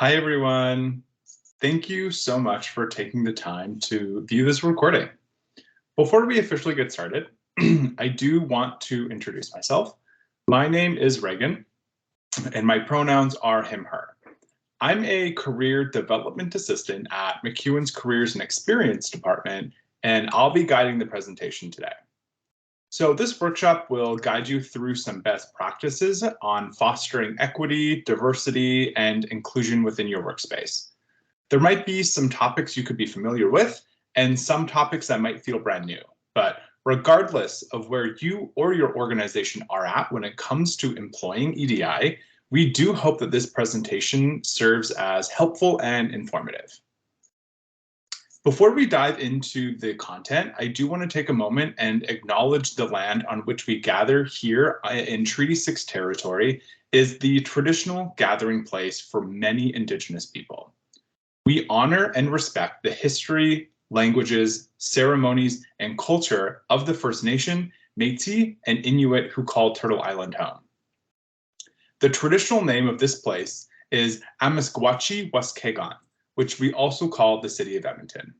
Hi, everyone. Thank you so much for taking the time to view this recording. Before we officially get started, I do want to introduce myself. My name is Reagan, and my pronouns are him, her. I'm a career development assistant at MacEwan's Careers and Experience Department, and I'll be guiding the presentation today. So this workshop will guide you through some best practices on fostering equity, diversity, and inclusion within your workspace. There might be some topics you could be familiar with and some topics that might feel brand new, but regardless of where you or your organization are at when it comes to employing EDI, we do hope that this presentation serves as helpful and informative. Before we dive into the content, I do want to take a moment and acknowledge the land on which we gather here in Treaty 6 territory is the traditional gathering place for many Indigenous people. We honor and respect the history, languages, ceremonies, and culture of the First Nation, Métis, and Inuit who call Turtle Island home. The traditional name of this place is Amiskwachí-Waskagon, which we also call the city of Edmonton.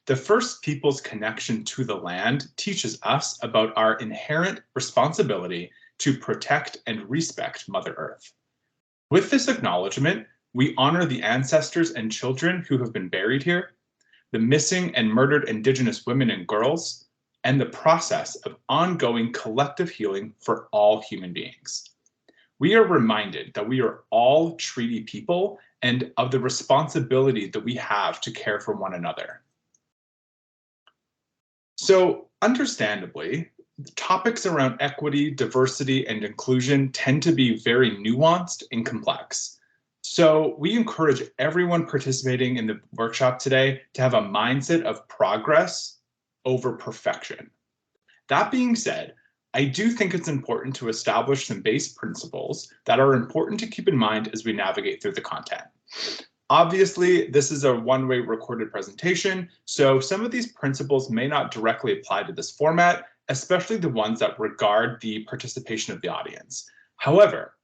The First Peoples' connection to the land teaches us about our inherent responsibility to protect and respect Mother Earth. With this acknowledgement, we honor the ancestors and children who have been buried here, the missing and murdered Indigenous women and girls, and the process of ongoing collective healing for all human beings. We are reminded that we are all treaty people and of the responsibility that we have to care for one another. So, understandably, topics around equity, diversity, and inclusion tend to be very nuanced and complex. So we encourage everyone participating in the workshop today to have a mindset of progress over perfection. That being said, I do think it's important to establish some base principles that are important to keep in mind as we navigate through the content. Obviously, this is a one-way recorded presentation, so some of these principles may not directly apply to this format, especially the ones that regard the participation of the audience. However,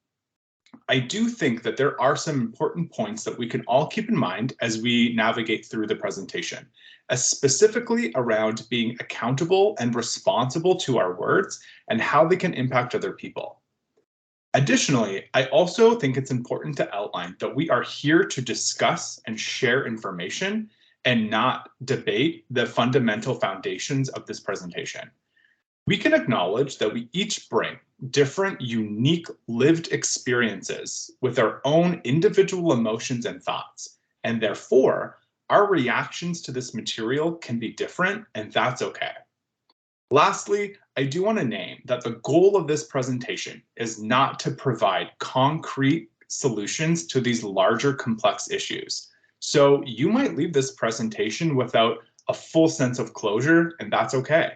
I do think that there are some important points that we can all keep in mind as we navigate through the presentation, specifically around being accountable and responsible to our words and how they can impact other people. Additionally, I also think it's important to outline that we are here to discuss and share information and not debate the fundamental foundations of this presentation. We can acknowledge that we each bring different, unique lived experiences with our own individual emotions and thoughts, and therefore, our reactions to this material can be different, and that's okay. Lastly, I do want to name that the goal of this presentation is not to provide concrete solutions to these larger complex issues. So you might leave this presentation without a full sense of closure, and that's okay.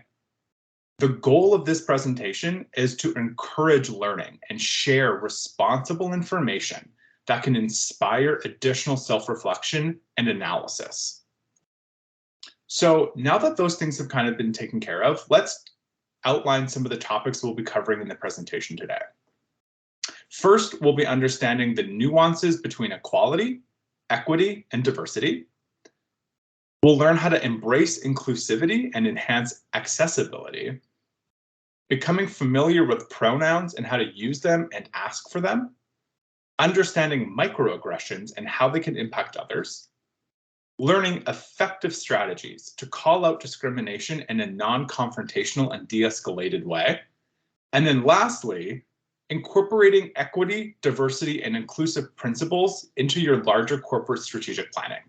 The goal of this presentation is to encourage learning and share responsible information that can inspire additional self-reflection and analysis. So now that those things have kind of been taken care of, let's outline some of the topics we'll be covering in the presentation today. First, we'll be understanding the nuances between equality, equity, and diversity. We'll learn how to embrace inclusivity and enhance accessibility, becoming familiar with pronouns and how to use them and ask for them, understanding microaggressions and how they can impact others, learning effective strategies to call out discrimination in a non-confrontational and de-escalated way, and then lastly, incorporating equity, diversity, and inclusive principles into your larger corporate strategic planning.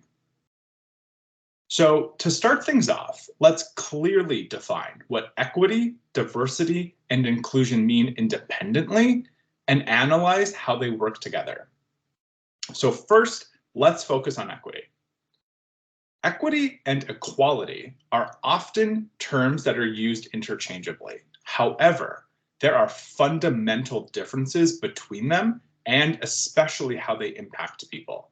So to start things off, let's clearly define what equity, diversity, and inclusion mean independently and analyze how they work together. So first, let's focus on equity. Equity and equality are often terms that are used interchangeably. However, there are fundamental differences between them and especially how they impact people.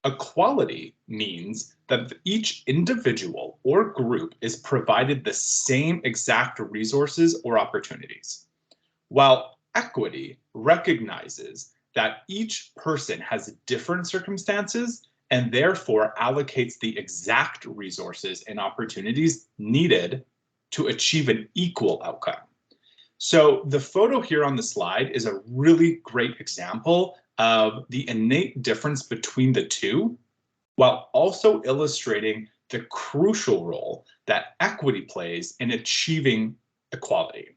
Equality means that each individual or group is provided the same exact resources or opportunities, while equity recognizes that each person has different circumstances and therefore allocates the exact resources and opportunities needed to achieve an equal outcome. So the photo here on the slide is a really great example of the innate difference between the two, while also illustrating the crucial role that equity plays in achieving equality.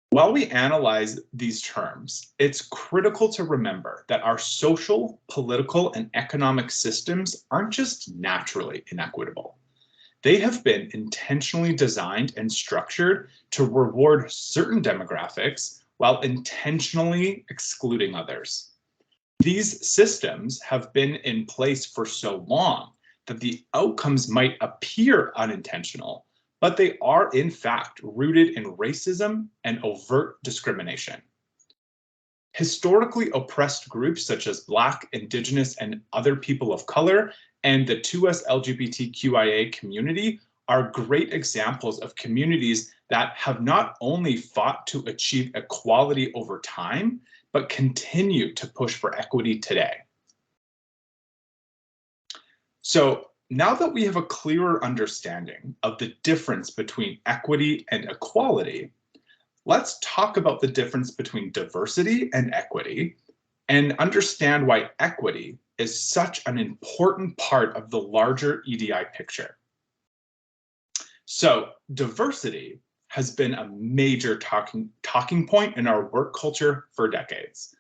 While we analyze these terms, it's critical to remember that our social, political, and economic systems aren't just naturally inequitable. They have been intentionally designed and structured to reward certain demographics while intentionally excluding others. These systems have been in place for so long that the outcomes might appear unintentional, but they are in fact rooted in racism and overt discrimination. Historically oppressed groups such as Black, Indigenous, and other people of color, and the 2S LGBTQIA community are great examples of communities that have not only fought to achieve equality over time, but continue to push for equity today. So now that we have a clearer understanding of the difference between equity and equality, let's talk about the difference between diversity and equity and understand why equity is such an important part of the larger EDI picture. So diversity has been a major talking point in our work culture for decades.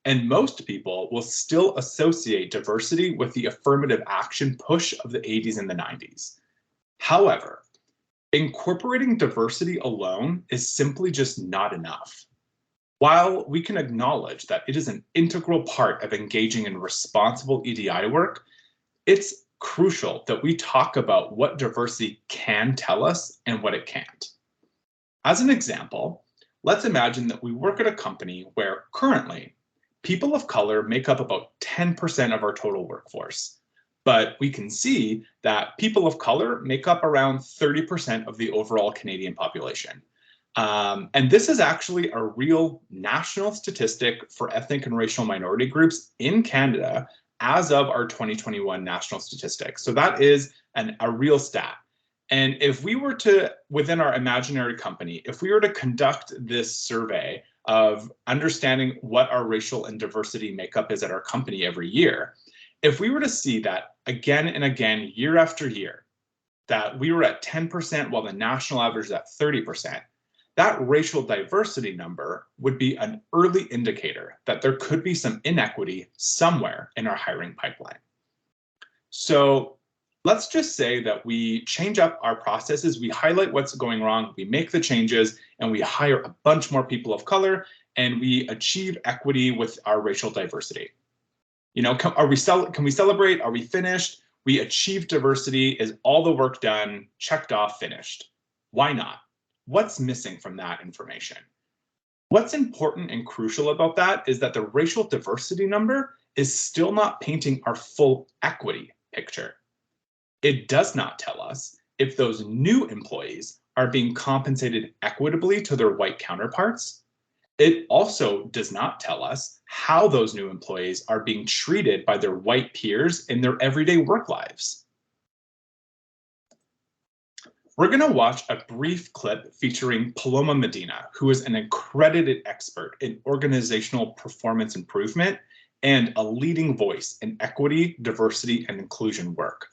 And most people will still associate diversity with the affirmative action push of the 80s and the 90s. However, incorporating diversity alone is simply just not enough. While we can acknowledge that it is an integral part of engaging in responsible EDI work, it's crucial that we talk about what diversity can tell us and what it can't. As an example, let's imagine that we work at a company where currently people of color make up about 10% of our total workforce. But we can see that people of color make up around 30% of the overall Canadian population. And this is actually a real national statistic for ethnic and racial minority groups in Canada as of our 2021 national statistics. So that is a real stat. And if we were to, within our imaginary company, if we were to conduct this survey of understanding what our racial and diversity makeup is at our company every year, if we were to see that again and again, year after year, that we were at 10% while the national average is at 30%, that racial diversity number would be an early indicator that there could be some inequity somewhere in our hiring pipeline. So let's just say that we change up our processes, we highlight what's going wrong, we make the changes, and we hire a bunch more people of color, and we achieve equity with our racial diversity. You know, can we celebrate? Are we finished? We achieved diversity. Is all the work done? Checked off, finished. Why not? What's missing from that information? What's important and crucial about that is that the racial diversity number is still not painting our full equity picture. It does not tell us if those new employees are being compensated equitably to their white counterparts. It also does not tell us how those new employees are being treated by their white peers in their everyday work lives. We're going to watch a brief clip featuring Paloma Medina, who is an accredited expert in organizational performance improvement and a leading voice in equity, diversity, and inclusion work.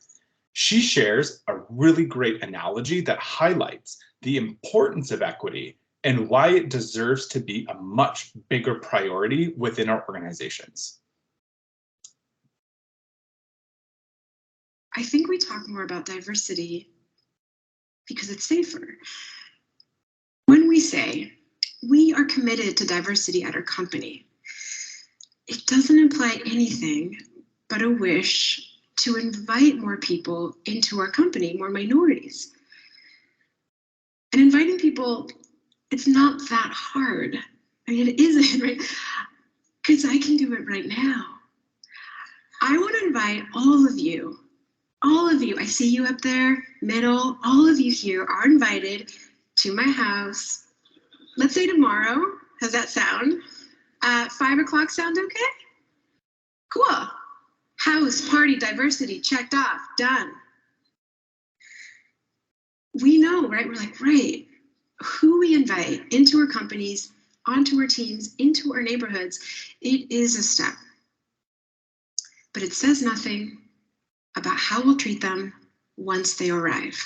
She shares a really great analogy that highlights the importance of equity and why it deserves to be a much bigger priority within our organizations. I think we talk more about diversity because it's safer. When we say we are committed to diversity at our company, it doesn't imply anything but a wish to invite more people into our company, more minorities. And inviting people, it's not that hard. I mean, it isn't, right? Because I can do it right now. I want to invite all of you, I see you up there, middle, all of you here are invited to my house. Let's say tomorrow. How's that sound? 5 o'clock sound okay? Cool. House, party, diversity, checked off, done. We know, right? We're like, right, who we invite into our companies, onto our teams, into our neighborhoods, it is a step. But it says nothing about how we'll treat them once they arrive.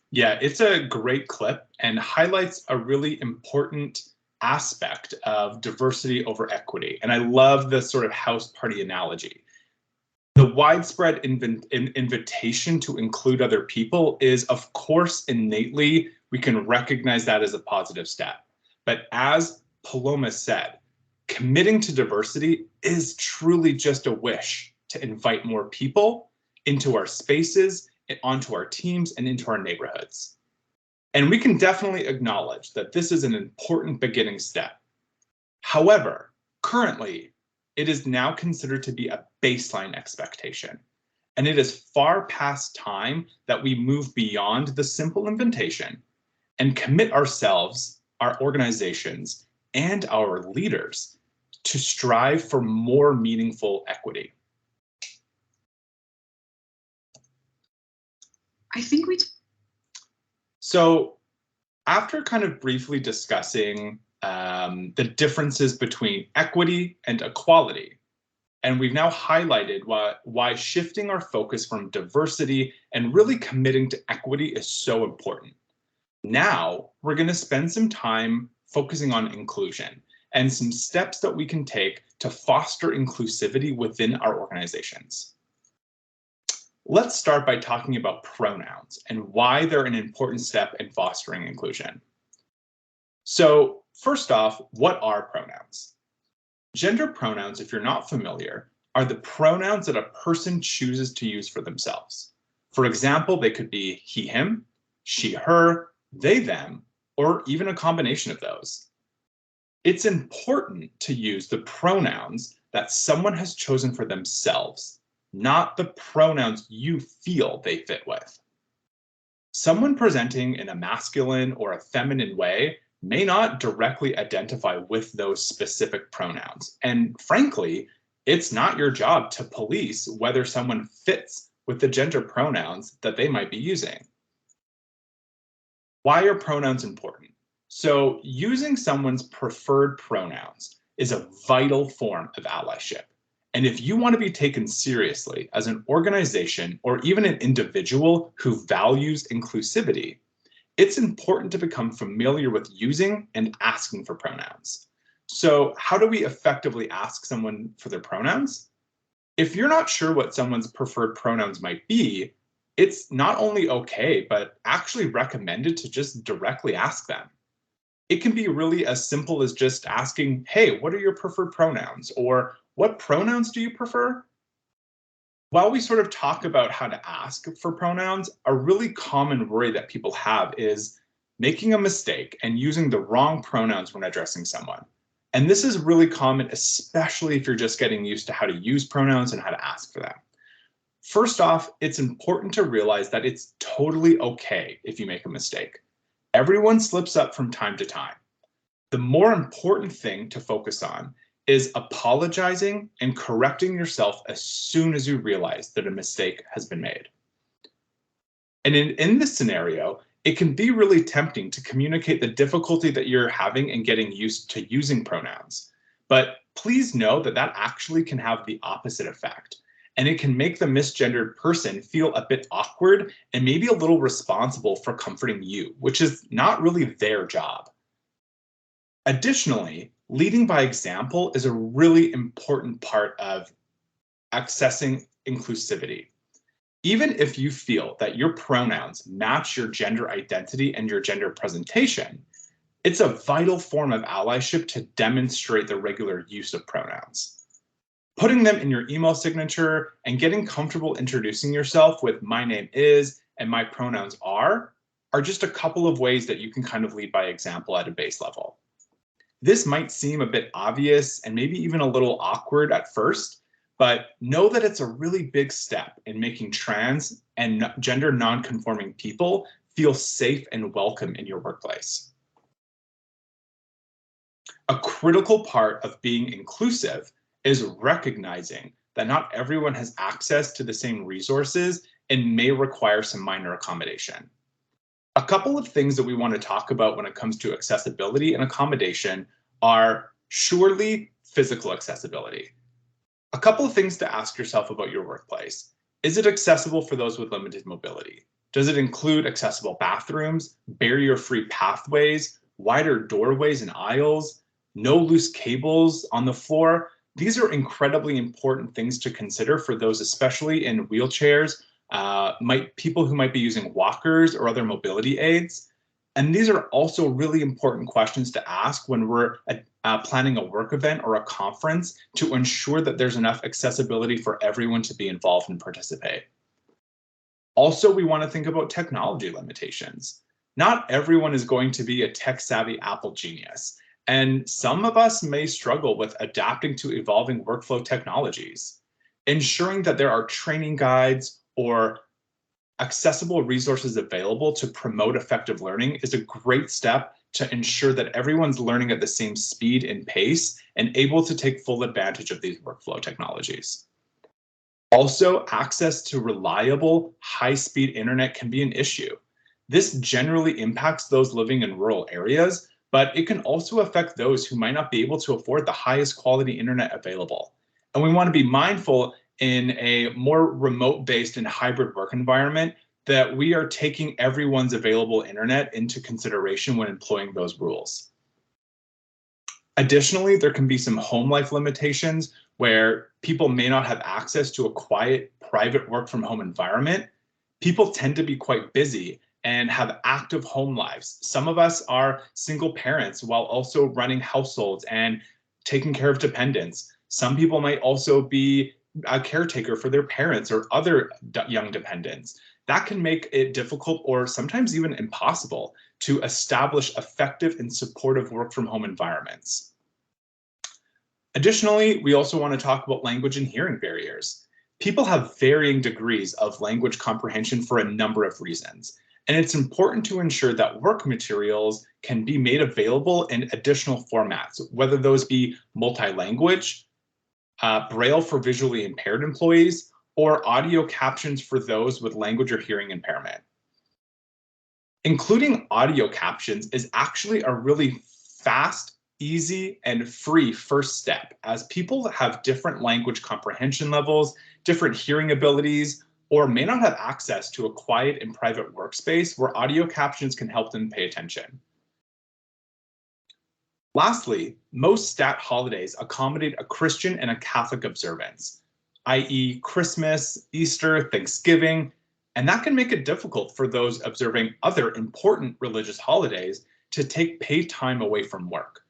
Yeah, it's a great clip and highlights a really important aspect of diversity over equity. And I love the sort of house party analogy. The widespread invitation to include other people is, of course, innately, we can recognize that as a positive step. But as Paloma said, committing to diversity is truly just a wish to invite more people into our spaces, onto our teams, and into our neighborhoods. And we can definitely acknowledge that this is an important beginning step. However, currently, it is now considered to be a baseline expectation. And it is far past time that we move beyond the simple invitation and commit ourselves, our organizations, and our leaders to strive for more meaningful equity. I think So after kind of briefly discussing the differences between equity and equality, and we've now highlighted why shifting our focus from diversity and really committing to equity is so important. Now we're going to spend some time focusing on inclusion and some steps that we can take to foster inclusivity within our organizations. Let's start by talking about pronouns and why they're an important step in fostering inclusion. So first off, what are pronouns? Gender pronouns, if you're not familiar, are the pronouns that a person chooses to use for themselves. For example, they could be he, him, she, her, they, them, or even a combination of those. It's important to use the pronouns that someone has chosen for themselves, not the pronouns you feel they fit with. Someone presenting in a masculine or a feminine way may not directly identify with those specific pronouns. And frankly, it's not your job to police whether someone fits with the gender pronouns that they might be using. Why are pronouns important? So using someone's preferred pronouns is a vital form of allyship. And if you want to be taken seriously as an organization or even an individual who values inclusivity, it's important to become familiar with using and asking for pronouns. So how do we effectively ask someone for their pronouns? If you're not sure what someone's preferred pronouns might be, it's not only okay, but actually recommended to just directly ask them. It can be really as simple as just asking, hey, what are your preferred pronouns? Or what pronouns do you prefer? While we sort of talk about how to ask for pronouns, a really common worry that people have is making a mistake and using the wrong pronouns when addressing someone. And this is really common, especially if you're just getting used to how to use pronouns and how to ask for them. First off, it's important to realize that it's totally okay if you make a mistake. Everyone slips up from time to time. The more important thing to focus on is apologizing and correcting yourself as soon as you realize that a mistake has been made. And in this scenario, it can be really tempting to communicate the difficulty that you're having in getting used to using pronouns. But please know that that actually can have the opposite effect. And it can make the misgendered person feel a bit awkward and maybe a little responsible for comforting you, which is not really their job. Additionally, leading by example is a really important part of accessing inclusivity. Even if you feel that your pronouns match your gender identity and your gender presentation, it's a vital form of allyship to demonstrate the regular use of pronouns. Putting them in your email signature and getting comfortable introducing yourself with my name is and my pronouns are just a couple of ways that you can kind of lead by example at a base level. This might seem a bit obvious and maybe even a little awkward at first, but know that it's a really big step in making trans and gender non-conforming people feel safe and welcome in your workplace. A critical part of being inclusive is recognizing that not everyone has access to the same resources and may require some minor accommodation. A couple of things that we want to talk about when it comes to accessibility and accommodation are surely physical accessibility. A couple of things to ask yourself about your workplace. Is it accessible for those with limited mobility? Does it include accessible bathrooms, barrier-free pathways, wider doorways and aisles, no loose cables on the floor? These are incredibly important things to consider for those, especially in wheelchairs, people who might be using walkers or other mobility aids. And these are also really important questions to ask when we're planning a work event or a conference to ensure that there's enough accessibility for everyone to be involved and participate. Also, we want to think about technology limitations. Not everyone is going to be a tech-savvy Apple genius, and some of us may struggle with adapting to evolving workflow technologies. Ensuring that there are training guides or accessible resources available to promote effective learning is a great step to ensure that everyone's learning at the same speed and pace and able to take full advantage of these workflow technologies. Also, access to reliable, high-speed internet can be an issue. This generally impacts those living in rural areas, but it can also affect those who might not be able to afford the highest quality internet available. And we want to be mindful in a more remote-based and hybrid work environment that we are taking everyone's available internet into consideration when employing those rules. Additionally, there can be some home life limitations where people may not have access to a quiet, private work from home environment. People tend to be quite busy and have active home lives. Some of us are single parents while also running households and taking care of dependents. Some people might also be a caretaker for their parents or other young dependents. That can make it difficult or sometimes even impossible to establish effective and supportive work from home environments. Additionally, we also want to talk about language and hearing barriers. People have varying degrees of language comprehension for a number of reasons, and it's important to ensure that work materials can be made available in additional formats, whether those be multi-language, Braille for visually impaired employees, or audio captions for those with language or hearing impairment. Including audio captions is actually a really fast, easy, and free first step, as people have different language comprehension levels, different hearing abilities, or may not have access to a quiet and private workspace where audio captions can help them pay attention. Lastly, most stat holidays accommodate a Christian and a Catholic observance, i.e. Christmas, Easter, Thanksgiving, and that can make it difficult for those observing other important religious holidays to take paid time away from work.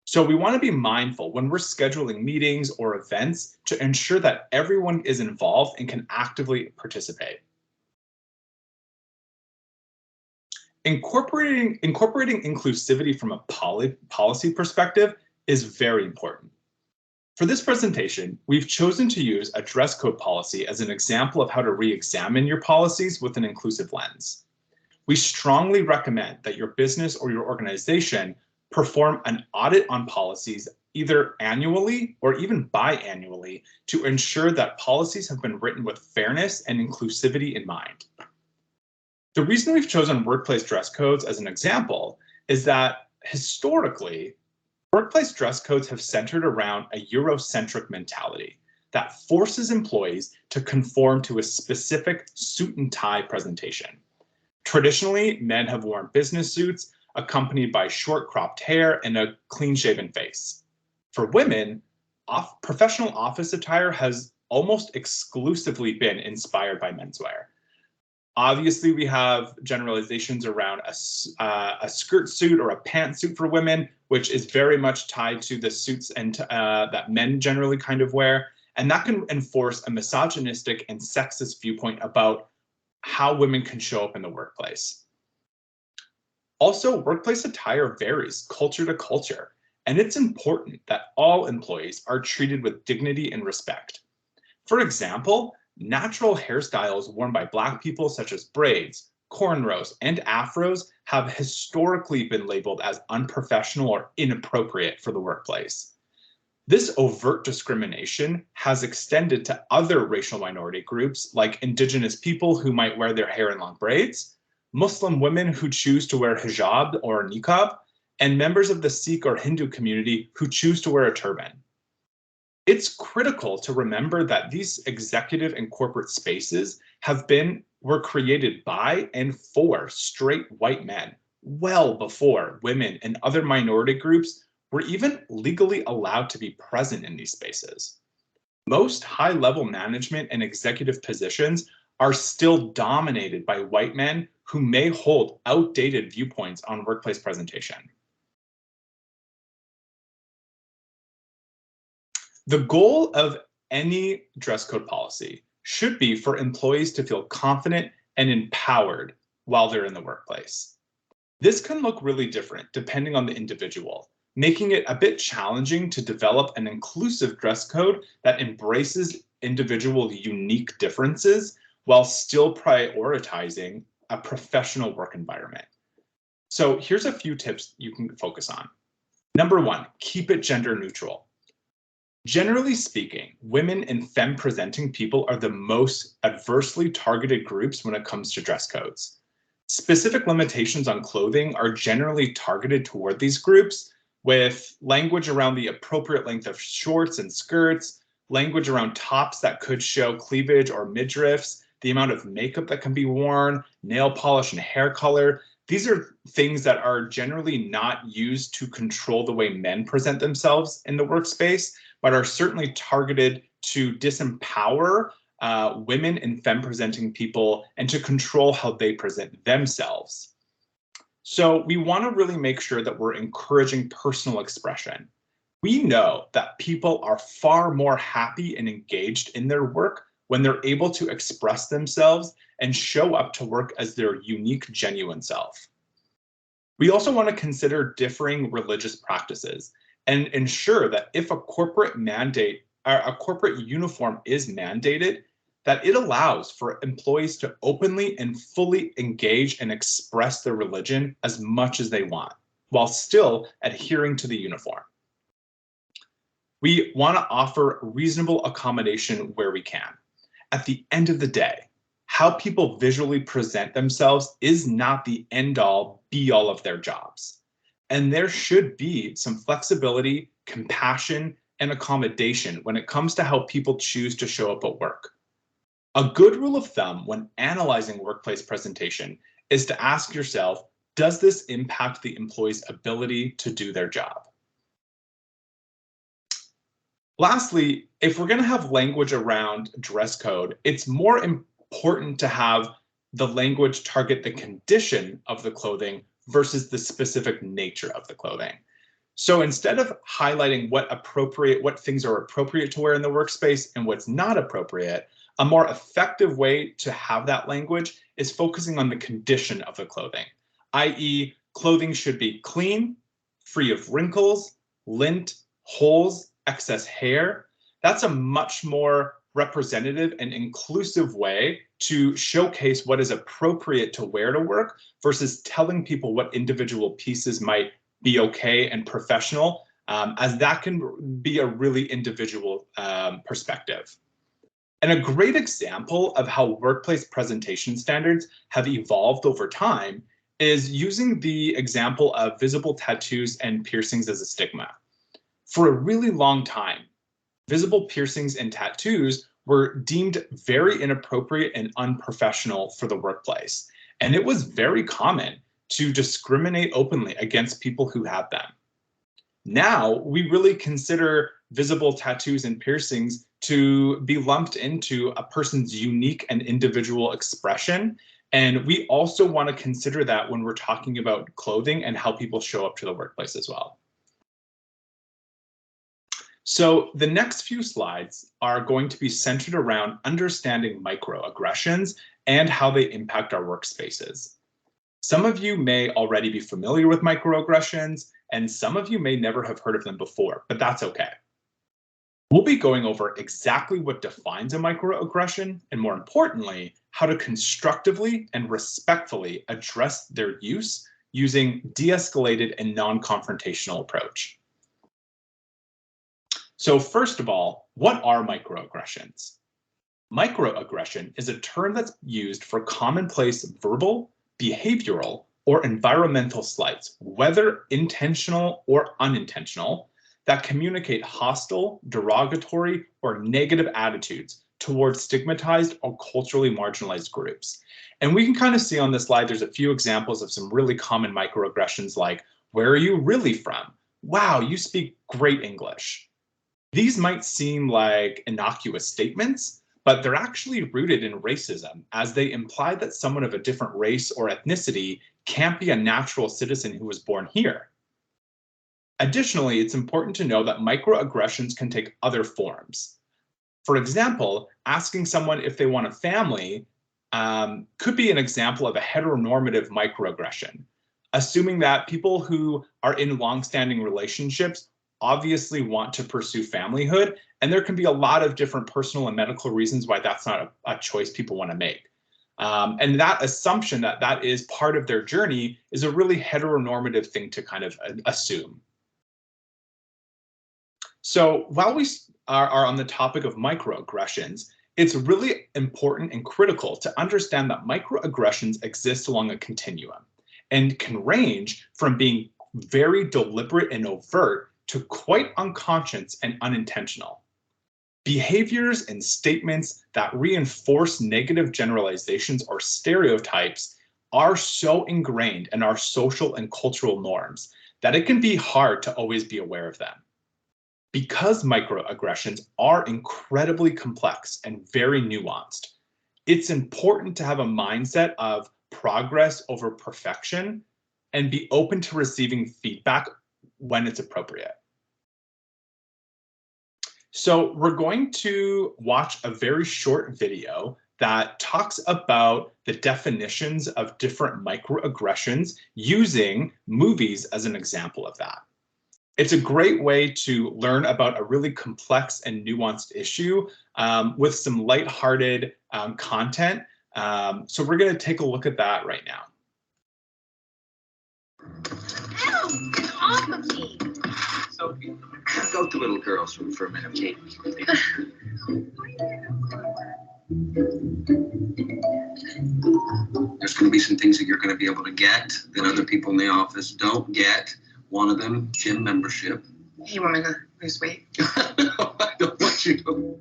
So we want to be mindful when we're scheduling meetings or events to ensure that everyone is involved and can actively participate. Incorporating inclusivity from a policy perspective is very important. For this presentation, we've chosen to use a dress code policy as an example of how to re-examine your policies with an inclusive lens. We strongly recommend that your business or your organization perform an audit on policies either annually or even biannually to ensure that policies have been written with fairness and inclusivity in mind. The reason we've chosen workplace dress codes as an example is that historically, workplace dress codes have centered around a Eurocentric mentality that forces employees to conform to a specific suit and tie presentation. Traditionally, men have worn business suits accompanied by short cropped hair and a clean-shaven face. For women, professional office attire has almost exclusively been inspired by menswear. Obviously, we have generalizations around a skirt suit or a pantsuit for women, which is very much tied to the suits and that men generally kind of wear. And that can enforce a misogynistic and sexist viewpoint about how women can show up in the workplace. Also, workplace attire varies culture to culture, and it's important that all employees are treated with dignity and respect. For example, natural hairstyles worn by Black people, such as braids, cornrows, and afros, have historically been labeled as unprofessional or inappropriate for the workplace. This overt discrimination has extended to other racial minority groups like Indigenous people who might wear their hair in long braids, Muslim women who choose to wear hijab or niqab, and members of the Sikh or Hindu community who choose to wear a turban. It's critical to remember that these executive and corporate spaces were created by and for straight white men well before women and other minority groups were even legally allowed to be present in these spaces. Most high-level management and executive positions are still dominated by white men who may hold outdated viewpoints on workplace presentation. The goal of any dress code policy should be for employees to feel confident and empowered while they're in the workplace. This can look really different depending on the individual, making it a bit challenging to develop an inclusive dress code that embraces individual unique differences while still prioritizing a professional work environment. So here's a few tips you can focus on. Number one, keep it gender neutral. Generally speaking, women and femme-presenting people are the most adversely targeted groups when it comes to dress codes. Specific limitations on clothing are generally targeted toward these groups, with language around the appropriate length of shorts and skirts, language around tops that could show cleavage or midriffs, the amount of makeup that can be worn, nail polish and hair color. These are things that are generally not used to control the way men present themselves in the workspace, but are certainly targeted to disempower women and femme-presenting people and to control how they present themselves. So we want to really make sure that we're encouraging personal expression. We know that people are far more happy and engaged in their work when they're able to express themselves and show up to work as their unique, genuine self. We also want to consider differing religious practices and ensure that if a corporate uniform is mandated, that it allows for employees to openly and fully engage and express their religion as much as they want, while still adhering to the uniform. We want to offer reasonable accommodation where we can. At the end of the day, how people visually present themselves is not the end-all, be-all of their jobs. And there should be some flexibility, compassion, and accommodation when it comes to how people choose to show up at work. A good rule of thumb when analyzing workplace presentation is to ask yourself, does this impact the employee's ability to do their job? Lastly, if we're going to have language around dress code, it's more important to have the language target the condition of the clothing versus the specific nature of the clothing. So instead of highlighting what things are appropriate to wear in the workspace and what's not appropriate, a more effective way to have that language is focusing on the condition of the clothing, i.e., clothing should be clean, free of wrinkles, lint, holes, excess hair. That's a much more representative and inclusive way to showcase what is appropriate to wear to work versus telling people what individual pieces might be okay and professional, as that can be a really individual perspective. And a great example of how workplace presentation standards have evolved over time is using the example of visible tattoos and piercings as a stigma. For a really long time, visible piercings and tattoos were deemed very inappropriate and unprofessional for the workplace. And it was very common to discriminate openly against people who had them. Now, we really consider visible tattoos and piercings to be lumped into a person's unique and individual expression. And we also want to consider that when we're talking about clothing and how people show up to the workplace as well. So the next few slides are going to be centered around understanding microaggressions and how they impact our workspaces. Some of you may already be familiar with microaggressions, and some of you may never have heard of them before, but that's okay. We'll be going over exactly what defines a microaggression, and more importantly, how to constructively and respectfully address their use using de-escalated and non-confrontational approach. So first of all, what are microaggressions? Microaggression is a term that's used for commonplace verbal, behavioral, or environmental slights, whether intentional or unintentional, that communicate hostile, derogatory, or negative attitudes towards stigmatized or culturally marginalized groups. And we can kind of see on this slide, there's a few examples of some really common microaggressions like, where are you really from? Wow, you speak great English. These might seem like innocuous statements, but they're actually rooted in racism, as they imply that someone of a different race or ethnicity can't be a natural citizen who was born here. Additionally, it's important to know that microaggressions can take other forms. For example, asking someone if they want a family could be an example of a heteronormative microaggression, assuming that people who are in longstanding relationships obviously want to pursue familyhood, and there can be a lot of different personal and medical reasons why that's not a choice people want to make. And that assumption that that is part of their journey is a really heteronormative thing to kind of assume. So while we are on the topic of microaggressions, it's really important and critical to understand that microaggressions exist along a continuum and can range from being very deliberate and overt to quite unconscious and unintentional. Behaviors and statements that reinforce negative generalizations or stereotypes are so ingrained in our social and cultural norms that it can be hard to always be aware of them. Because microaggressions are incredibly complex and very nuanced, it's important to have a mindset of progress over perfection and be open to receiving feedback when it's appropriate. So we're going to watch a very short video that talks about the definitions of different microaggressions using movies as an example of that. It's a great way to learn about a really complex and nuanced issue with some lighthearted content. So we're going to take a look at that right now. Ow, get off of me. Sophie, go to little girl's room for a minute, Kate. There's going to be some things that you're going to be able to get that other people in the office don't get. One of them, gym membership. You want me to lose weight? No, I don't want you to.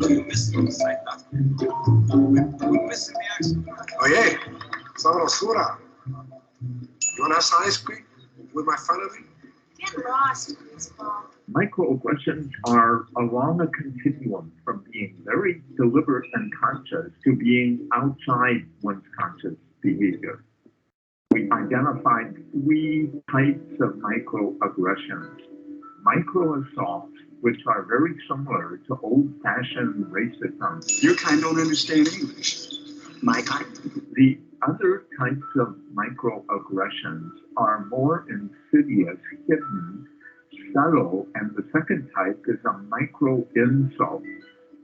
You missed the site, we're missing the action. Oye, sabrosura. You want to have ice cream with my family? Get lost, baseball. Microaggressions are along a continuum from being very deliberate and conscious to being outside one's conscious behavior. We identified 3 types of microaggressions. Microassaults, which are very similar to old-fashioned racism. Your kind don't understand English. My kind. The other types of microaggressions are more insidious, hidden, subtle, and the second type is a micro-insult.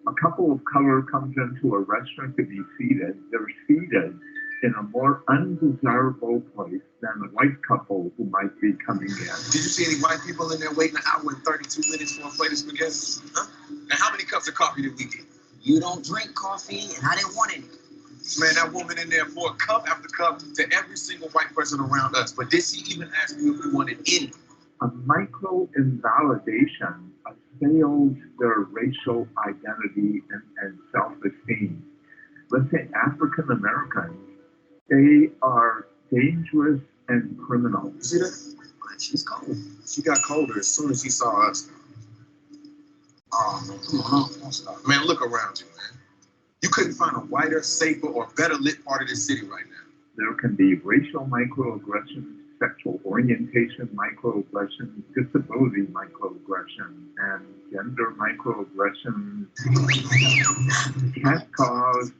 A couple of color comes into a restaurant to be seated. They're seated in a more undesirable place than a white couple who might be coming in. Did you see any white people in there waiting an hour and 32 minutes for a plate of spaghetti? Huh? And how many cups of coffee did we get? You don't drink coffee, and I didn't want any. Man, that woman in there poured cup after cup to every single white person around us. But did she even ask you if we wanted any? A micro-invalidation assails their racial identity and self-esteem. Let's say African Americans, they are dangerous and criminal. You see that? She's cold. She got colder as soon as she saw us. Oh, man, come on, don't stop. Man, look around you, man. You couldn't find a whiter, safer, or better lit part of this city right now. There can be racial microaggressions, sexual orientation microaggressions, disability microaggressions, and gender microaggressions. Catcalls,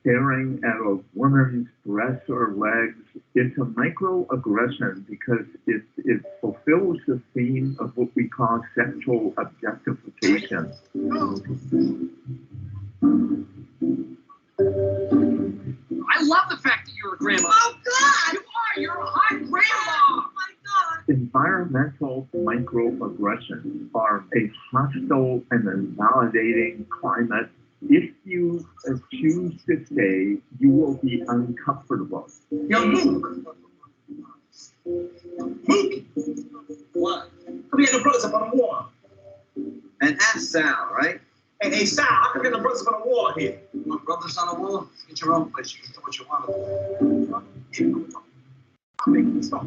staring at a woman's breasts or legs. It's a microaggression because it fulfills the theme of what we call sexual objectification. I love the fact that you're a grandma. Oh, God! You are! You're a hot grandma! Oh, my God! Environmental microaggressions are a hostile and invalidating climate. If you choose to stay, you will be uncomfortable. Yo, Luke! Luke! What? Come here, the brothers up on the wall. And ask Sal, right? Hey, Sal, I can get the brothers up on the wall here. My brother's on the wall. Get your own place. You can do what you want to do. I'll make this up.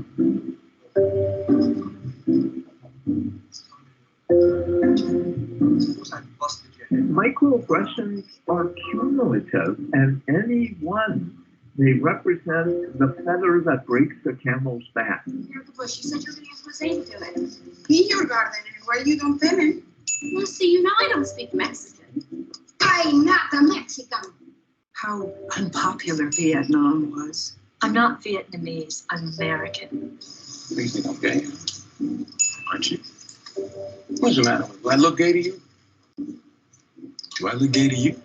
Suppose I busted your head. Microaggressions are cumulative, and any one may represent the feather that breaks the camel's back. You're the bush. You said you were going to use Jose to do it. Be your garden, and where you don't fit in? Well, see, you know I don't speak Mexican. I'm not a Mexican. How unpopular Vietnam was. I'm not Vietnamese. I'm American. You think I'm gay? Aren't you? What's the matter? Do I look gay to you? Do I look gay to you?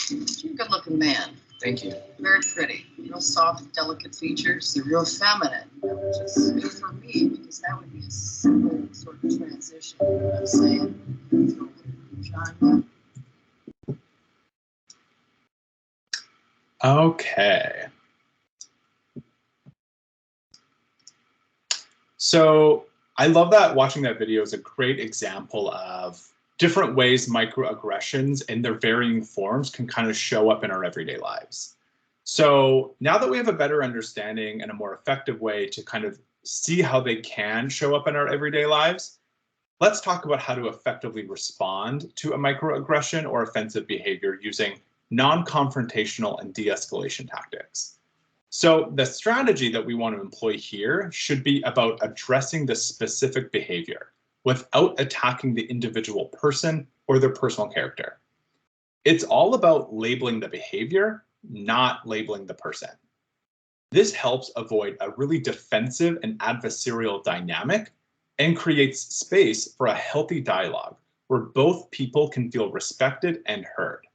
You're a good-looking man. Thank you. Very pretty. Real soft, delicate features. They're real feminine, which is good for me because that would be a simple sort of transition. You know what I'm saying? Vagina. Okay. So I love that watching that video is a great example of different ways microaggressions in their varying forms can kind of show up in our everyday lives. So now that we have a better understanding and a more effective way to kind of see how they can show up in our everyday lives, let's talk about how to effectively respond to a microaggression or offensive behavior using non-confrontational and de-escalation tactics. So the strategy that we want to employ here should be about addressing the specific behavior without attacking the individual person or their personal character. It's all about labeling the behavior, not labeling the person. This helps avoid a really defensive and adversarial dynamic and creates space for a healthy dialogue where both people can feel respected and heard.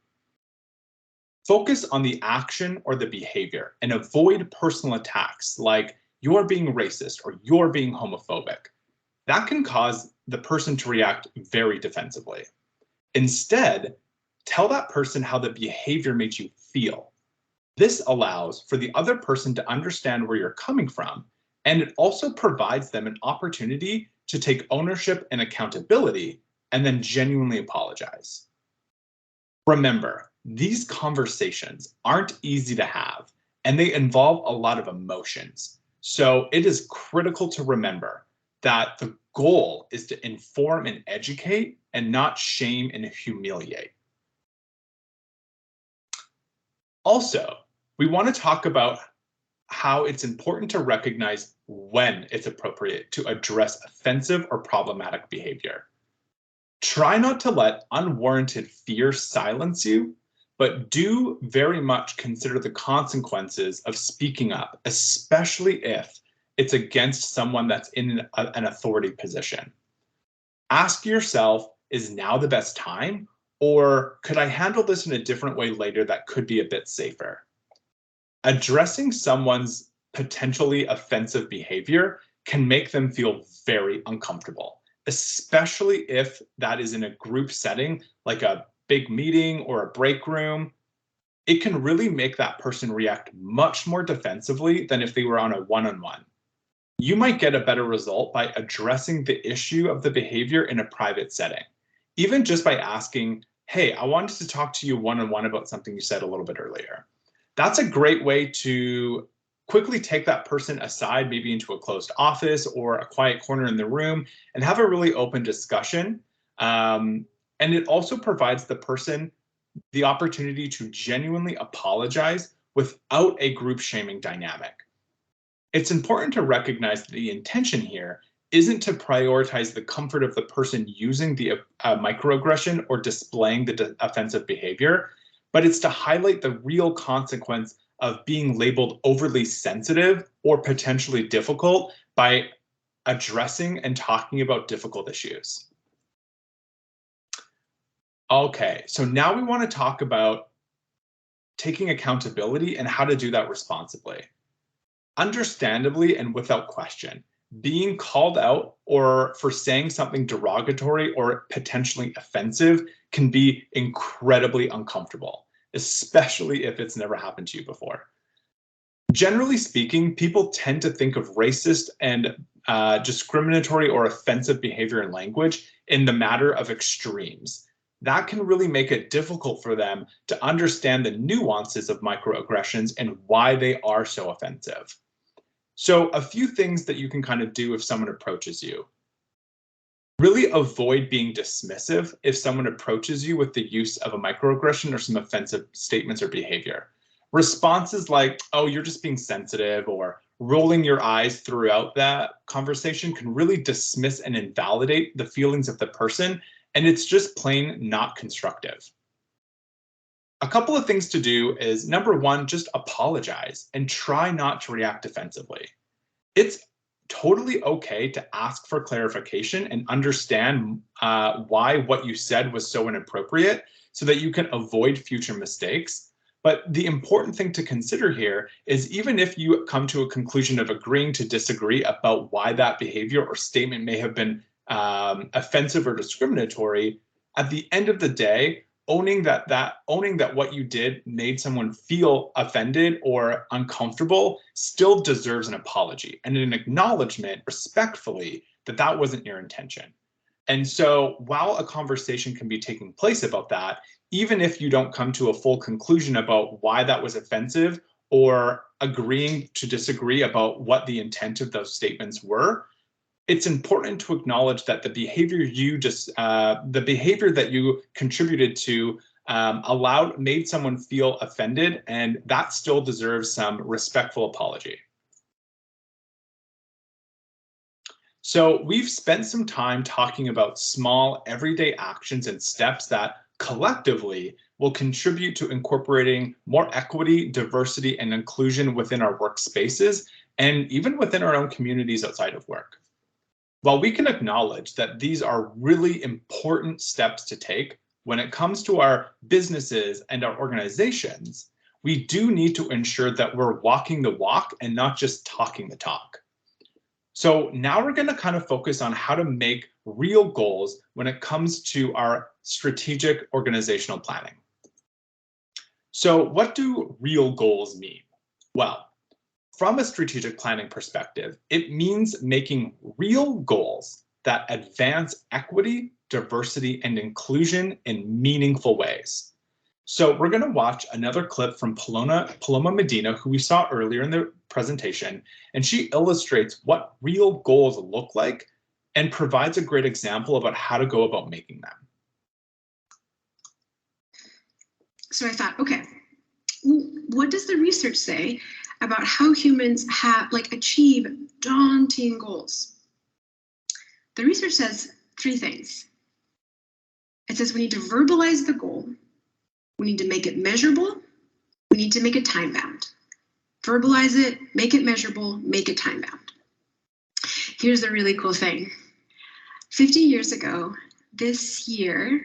Focus on the action or the behavior and avoid personal attacks like you're being racist or you're being homophobic. That can cause the person to react very defensively. Instead, tell that person how the behavior made you feel. This allows for the other person to understand where you're coming from, and it also provides them an opportunity to take ownership and accountability and then genuinely apologize. Remember, these conversations aren't easy to have, and they involve a lot of emotions. So it is critical to remember that the goal is to inform and educate and not shame and humiliate. Also, we want to talk about how it's important to recognize when it's appropriate to address offensive or problematic behavior. Try not to let unwarranted fear silence you, but do very much consider the consequences of speaking up, especially if it's against someone that's in an authority position. Ask yourself, is now the best time? Or could I handle this in a different way later that could be a bit safer? Addressing someone's potentially offensive behavior can make them feel very uncomfortable, especially if that is in a group setting, like a big meeting or a break room. It can really make that person react much more defensively than if they were on a one-on-one. You might get a better result by addressing the issue of the behavior in a private setting, even just by asking, hey, I wanted to talk to you one-on-one about something you said a little bit earlier. That's a great way to quickly take that person aside, maybe into a closed office or a quiet corner in the room, and have a really open discussion. And it also provides the person the opportunity to genuinely apologize without a group shaming dynamic. It's important to recognize that the intention here isn't to prioritize the comfort of the person using the microaggression or displaying the offensive behavior, but it's to highlight the real consequence of being labeled overly sensitive or potentially difficult by addressing and talking about difficult issues. Okay, so now we want to talk about taking accountability and how to do that responsibly. Understandably and without question, being called out or for saying something derogatory or potentially offensive can be incredibly uncomfortable, especially if it's never happened to you before. Generally speaking, people tend to think of racist and discriminatory or offensive behavior and language in the matter of extremes. That can really make it difficult for them to understand the nuances of microaggressions and why they are so offensive. So a few things that you can kind of do if someone approaches you. Really avoid being dismissive if someone approaches you with the use of a microaggression or some offensive statements or behavior. Responses like, oh, you're just being sensitive, or rolling your eyes throughout that conversation can really dismiss and invalidate the feelings of the person, and it's just plain not constructive. A couple of things to do is, number one, just apologize and try not to react defensively. It's totally okay to ask for clarification and understand why what you said was so inappropriate so that you can avoid future mistakes. But the important thing to consider here is, even if you come to a conclusion of agreeing to disagree about why that behavior or statement may have been offensive or discriminatory, at the end of the day, owning that what you did made someone feel offended or uncomfortable still deserves an apology and an acknowledgement respectfully that that wasn't your intention. And so while a conversation can be taking place about that, even if you don't come to a full conclusion about why that was offensive or agreeing to disagree about what the intent of those statements were, it's important to acknowledge that the behavior that you contributed to made someone feel offended, and that still deserves some respectful apology. So we've spent some time talking about small everyday actions and steps that collectively will contribute to incorporating more equity, diversity, and inclusion within our workspaces and even within our own communities outside of work. While we can acknowledge that these are really important steps to take when it comes to our businesses and our organizations, we do need to ensure that we're walking the walk and not just talking the talk. So now we're going to kind of focus on how to make real goals when it comes to our strategic organizational planning. So what do real goals mean? Well, from a strategic planning perspective, it means making real goals that advance equity, diversity, and inclusion in meaningful ways. So we're going to watch another clip from Paloma Medina, who we saw earlier in the presentation, and she illustrates what real goals look like and provides a great example about how to go about making them. So I thought, okay, what does the research say about how humans achieve daunting goals? The research says three things. It says we need to verbalize the goal, we need to make it measurable, we need to make it time bound. Verbalize it, make it measurable, make it time bound. Here's the really cool thing. 50 years ago, this year,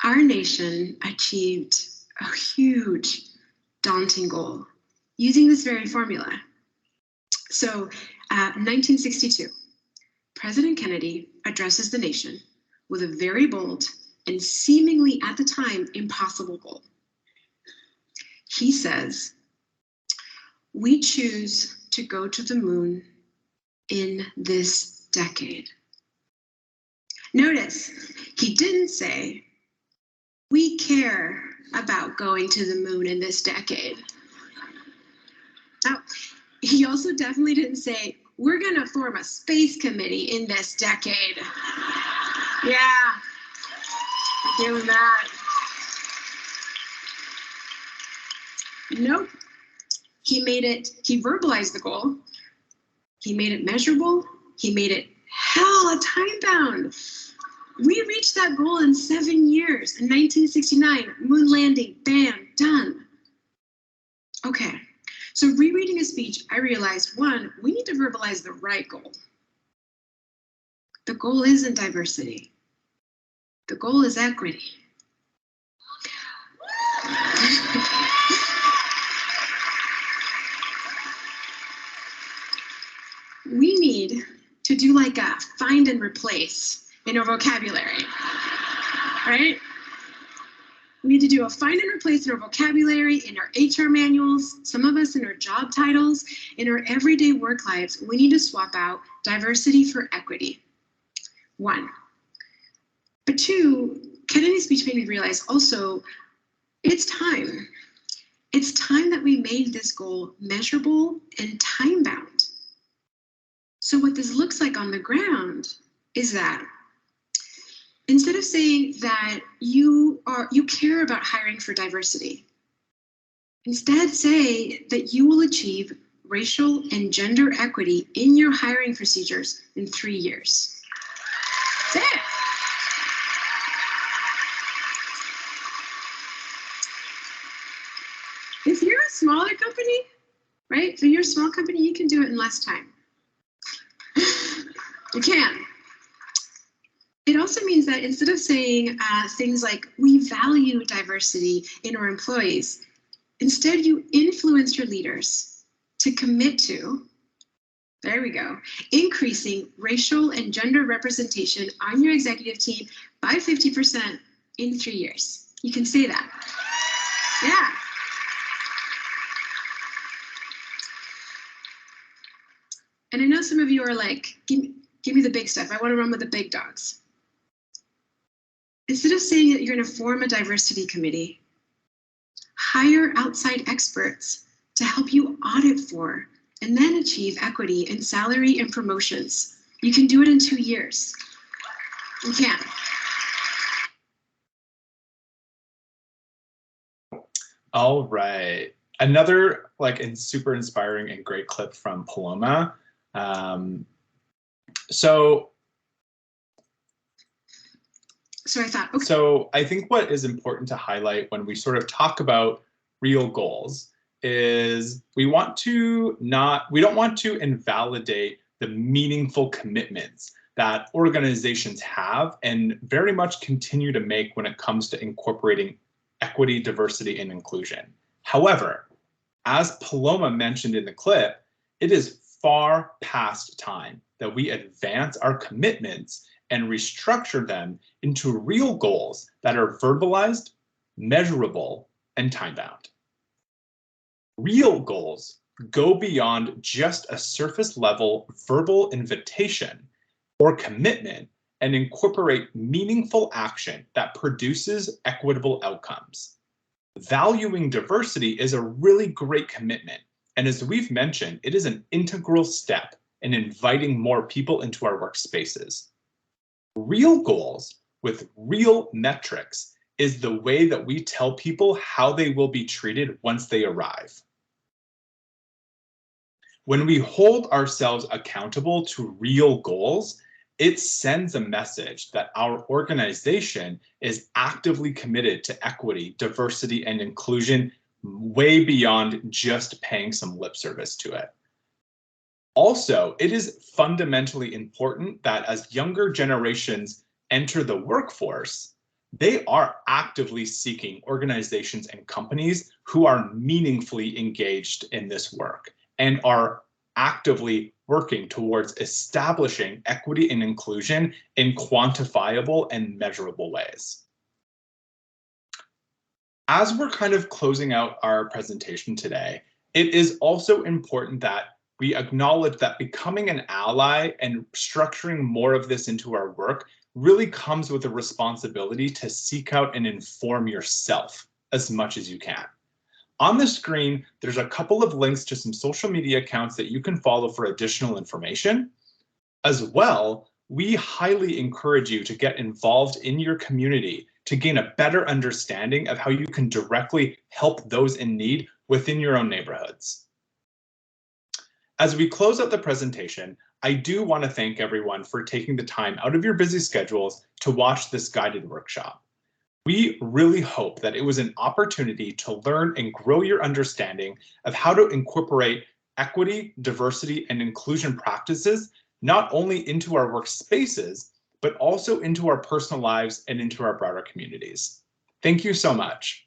our nation achieved a huge, daunting goal using this very formula. So, 1962, President Kennedy addresses the nation with a very bold and seemingly at the time impossible goal. He says, we choose to go to the moon in this decade. Notice, he didn't say, we care about going to the moon in this decade. Now, he also definitely didn't say, we're gonna form a space committee in this decade. Yeah, give him that. Nope, he verbalized the goal, He made it measurable. He made it hella time bound. We reached that goal in 7 years. In 1969, moon landing, bam, done. Okay, so rereading his speech, I realized, one, we need to verbalize the right goal. The goal isn't diversity. The goal is equity. We need to do like a find and replace in our vocabulary, right? We need to do a find and replace in our vocabulary, in our HR manuals, some of us in our job titles, in our everyday work lives. We need to swap out diversity for equity. One. But two, Kennedy's speech made me realize also, it's time. It's time that we made this goal measurable and time-bound. So what this looks like on the ground is that instead of saying that you care about hiring for diversity, instead say that you will achieve racial and gender equity in your hiring procedures in 3 years. That's it. If you're a smaller company, right? If you're a small company, you can do it in less time. You can. It also means that instead of saying things like, we value diversity in our employees, instead you influence your leaders to commit to, there we go, increasing racial and gender representation on your executive team by 50% in 3 years. You can say that. Yeah. And I know some of you are like, give me the big stuff. I want to run with the big dogs. Instead of saying that you're going to form a diversity committee, hire outside experts to help you audit for and then achieve equity in salary and promotions. You can do it in 2 years. You can. All right. Another super inspiring and great clip from Paloma. So I thought, okay. So I think what is important to highlight when we sort of talk about real goals is we don't want to invalidate the meaningful commitments that organizations have and very much continue to make when it comes to incorporating equity, diversity, and inclusion. However, as Paloma mentioned in the clip, it is far past time that we advance our commitments and restructure them into real goals that are verbalized, measurable, and time-bound. Real goals go beyond just a surface-level verbal invitation or commitment and incorporate meaningful action that produces equitable outcomes. Valuing diversity is a really great commitment, and as we've mentioned, it is an integral step in inviting more people into our workspaces. Real goals with real metrics is the way that we tell people how they will be treated once they arrive. When we hold ourselves accountable to real goals, it sends a message that our organization is actively committed to equity, diversity, and inclusion way beyond just paying some lip service to it. Also, it is fundamentally important that as younger generations enter the workforce, they are actively seeking organizations and companies who are meaningfully engaged in this work and are actively working towards establishing equity and inclusion in quantifiable and measurable ways. As we're kind of closing out our presentation today, it is also important that we acknowledge that becoming an ally and structuring more of this into our work really comes with a responsibility to seek out and inform yourself as much as you can. On the screen, there's a couple of links to some social media accounts that you can follow for additional information. As well, we highly encourage you to get involved in your community to gain a better understanding of how you can directly help those in need within your own neighborhoods. As we close out the presentation, I do want to thank everyone for taking the time out of your busy schedules to watch this guided workshop. We really hope that it was an opportunity to learn and grow your understanding of how to incorporate equity, diversity, and inclusion practices not only into our workspaces, but also into our personal lives and into our broader communities. Thank you so much.